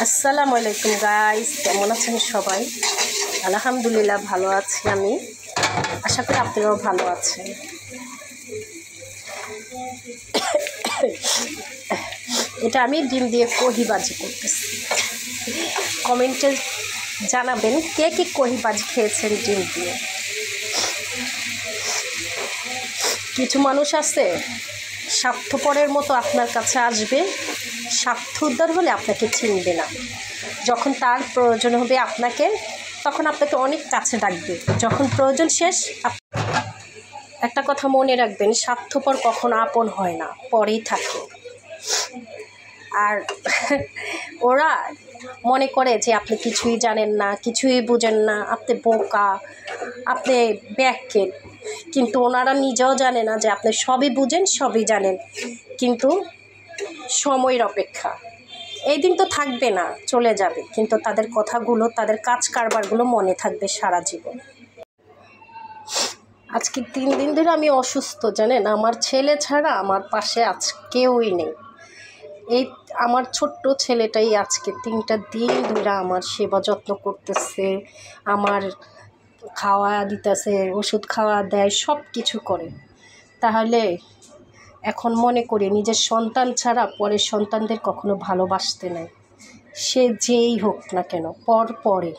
আসসালামু আলাইকুম গাইস, কেমন আছেন সবাই? আলহামদুলিল্লাহ ভালো আছি আমি। আশা করি আপনারাও ভালো আছেন। এটা আমি ডিম দিয়ে কহি ভাজি করতেছি। কমেন্টে জানাবেন কে কি কহি ভাজি খেয়েছেন ডিম দিয়ে। কিছু মানুষ আছে স্বার্থপরের মতো আপনার কাছে আসবে, স্বার্থ উদ্ধার হলে আপনাকে চিনবে না। যখন তার প্রয়োজন হবে আপনাকে, তখন আপনাকে অনেক কাছে ডাকবে। যখন প্রয়োজন শেষ, একটা কথা মনে রাখবেন, স্বার্থপর কখনো আপন হয় না, পরেই থাকে। আর ওরা মনে করে যে আপনি কিছুই জানেন না, কিছুই বুঝেন না, আপনি বোকা, আপনি ব্যাককেট। কিন্তু ওনারা নিজেও জানে না যে আপনি সবই বুঝেন, সবই জানেন। কিন্তু সময়ের অপেক্ষা, এই দিন তো থাকবে না, চলে যাবে, কিন্তু তাদের কথাগুলো, তাদের কাজ কারবারগুলো মনে থাকবে সারা জীবন। আজকে 3 দিন ধরে আমি অসুস্থ, জানেন। আমার ছেলে ছাড়া আমার পাশে আজ কেউই নেই। এই আমার ছোট্ট ছেলেটাই আজকে 3টা দিন ধরে আমার সেবা যত্ন করতেছে, আমার খাওয়া দিতেছে, ওষুধ খাওয়া দেয়, সব কিছু করে। তাহলে এখন মনে করি নিজের সন্তান ছাড়া পরের সন্তানদের কখনো ভালোবাসতে নাই। সে যেই হোক না কেন, পরে